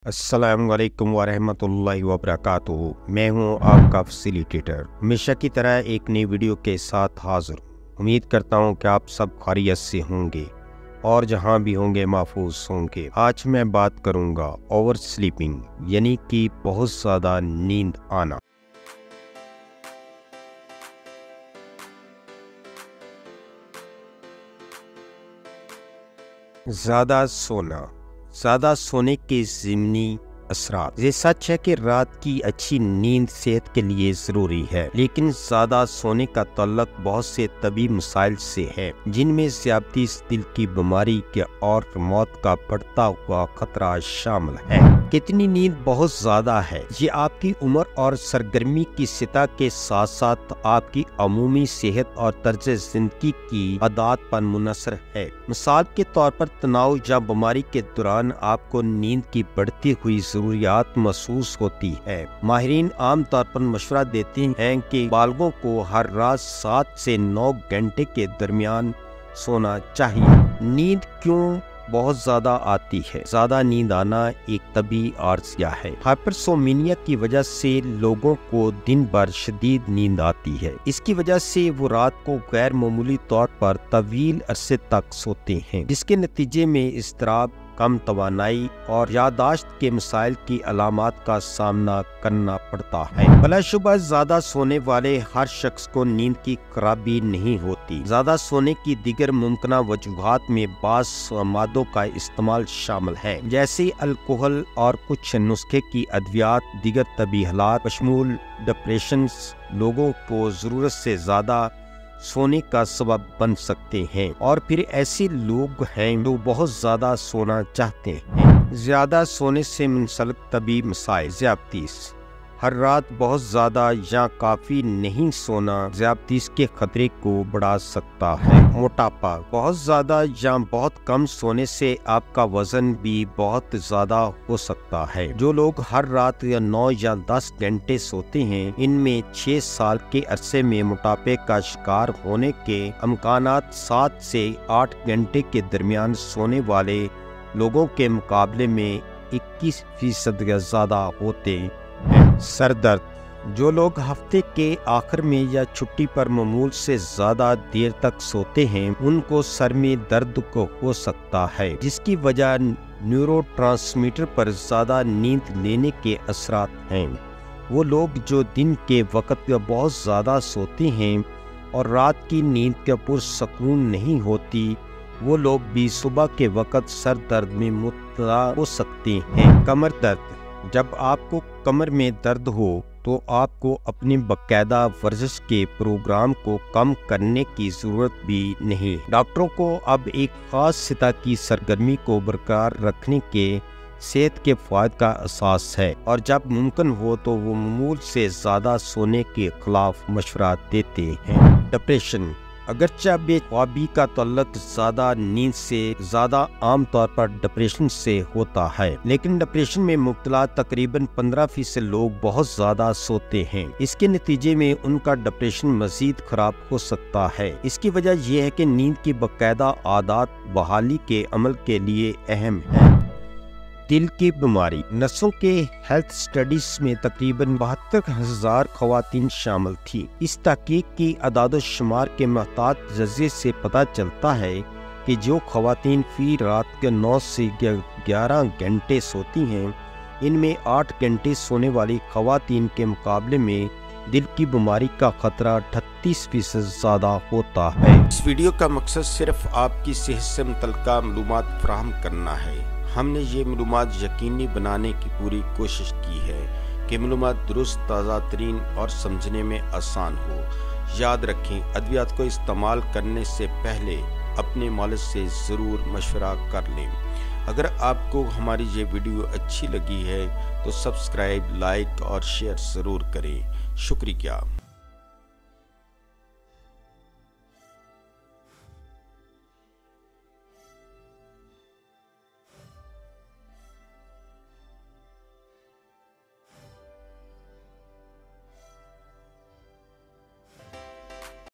अस्सलाम वालेकुम वरहमतुल्लाहि वबरकातुहू। मैं हूं आपका फैसिलिटेटर। हमेशा की तरह एक नई वीडियो के साथ हाजिर हूं। उम्मीद करता हूं कि आप सब खैरियत से होंगे और जहां भी होंगे महफूज होंगे। आज मैं बात करूंगा ओवर स्लीपिंग यानी कि बहुत ज़्यादा नींद आना। ज़्यादा सोने के ज़िमनी असरात। ये सच है कि रात की अच्छी नींद सेहत के लिए ज़रूरी है, लेकिन ज़्यादा सोने का ताल्लुक बहुत से तबी मसाइल से है, जिनमें ज़्यादतीस, दिल की बीमारी के और मौत का बढ़ता हुआ खतरा शामिल है। कितनी नींद बहुत ज़्यादा है, ये आपकी उम्र और सरगर्मी की सतह के साथ साथ आपकी अमूमी सेहत और तर्ज ज़िंदगी की आदत पर मुनहसर है। मिसाल के तौर पर तनाव या बीमारी के दौरान आपको नींद की बढ़ती हुई ज़रूरियात महसूस होती है। माहिरीन आम तौर पर मशवरा देते हैं कि बालगों को हर रात 7 से 9 घंटे के दरमियान सोना चाहिए। नींद क्यों बहुत ज़्यादा आती है? ज़्यादा नींद आना एक तबी आर्जिया है। हाइपरसोमिनिया की वजह से लोगों को दिन भर शदीद नींद आती है। इसकी वजह से वो रात को गैर मामूली तौर पर तवील अरसे तक सोते हैं, जिसके नतीजे में इज़्तिराब, कम तवानाई और यादाश्त के मसाइल की अलामात का सामना करना पड़ता है। बिलाशुबह ज्यादा सोने वाले हर शख्स को नींद की खराबी नहीं होती। ज्यादा सोने की दीगर मुमकिन वजूहात में बास मादों का इस्तेमाल शामिल है, जैसे अल्कोहल और कुछ नुस्खे की अद्वियात। दीगर तबी हालात बशमूल डिप्रेशन लोगों को जरूरत से ज्यादा सोने का सबब बन सकते हैं, और फिर ऐसे लोग हैं जो बहुत ज्यादा सोना चाहते हैं। ज्यादा सोने से मुंसलिक तबी मसाइल। ज़्यादतीस। हर रात बहुत ज्यादा या काफी नहीं सोना ज़्यादतीस के खतरे को बढ़ा सकता है। मोटापा। बहुत ज्यादा या बहुत कम सोने से आपका वजन भी बहुत ज्यादा हो सकता है। जो लोग हर रात 9 या 10 घंटे सोते हैं, इनमें 6 साल के अरसे में मोटापे का शिकार होने के अमकानात 7 से 8 घंटे के दरमियान सोने वाले लोगों के मुकाबले में 21% ज्यादा होते हैं। सर दर्द। जो लोग हफ्ते के आखिर में या छुट्टी पर मामूल से ज्यादा देर तक सोते हैं, उनको सर में दर्द को हो सकता है, जिसकी वजह न्यूरोट्रांसमीटर पर ज्यादा नींद लेने के असरात हैं। वो लोग जो दिन के वक्त बहुत ज्यादा सोते हैं और रात की नींद के पुरसकून नहीं होती, वो लोग भी सुबह के वक्त सर दर्द में मुब्तला हो सकते हैं। कमर दर्द। जब आपको कमर में दर्द हो तो आपको अपनी बाकायदा वर्जिश के प्रोग्राम को कम करने की जरूरत भी नहीं। डॉक्टरों को अब एक खास सतह की सरगर्मी को बरकरार रखने के सेहत के फायदे का एहसास है, और जब मुमकिन हो तो वो मामूल से ज्यादा सोने के खिलाफ मशवरा देते हैं। डिप्रेशन। अगरचे बेख्वाबी का ताल्लुक ज्यादा नींद से ज्यादा आम तौर पर डिप्रेशन से होता है, लेकिन डिप्रेशन में मुब्तला तकरीबन 15% लोग बहुत ज्यादा सोते हैं। इसके नतीजे में उनका डिप्रेशन मजीद खराब हो सकता है। इसकी वजह यह है कि नींद की बाकायदा आदत बहाली के अमल के लिए अहम है। दिल की बीमारी। नसों के हेल्थ स्टडीज में तकरीबन 72,000 खवातीन शामिल थी। इस तहकीक की अदाद-ओ-शुमार के महतात जज़्ये से पता चलता है कि जो खवातीन फी रात के 9 से 11 घंटे सोती हैं, इनमें 8 घंटे सोने वाली खवातीन के मुकाबले में दिल की बीमारी का खतरा 38% ज्यादा होता है। इस वीडियो का मकसद सिर्फ आपकी सेहत से मुतल्लिका मालूमात फराहम करना है। हमने ये मालूमात यकीनी बनाने की पूरी कोशिश की है कि मालूमात दुरुस्त, ताज़ा तरीन और समझने में आसान हो। याद रखें, अद्वियात को इस्तेमाल करने से पहले अपने मालिक से ज़रूर मशवरा कर लें। अगर आपको हमारी ये वीडियो अच्छी लगी है तो सब्सक्राइब, लाइक और शेयर ज़रूर करें। शुक्रिया।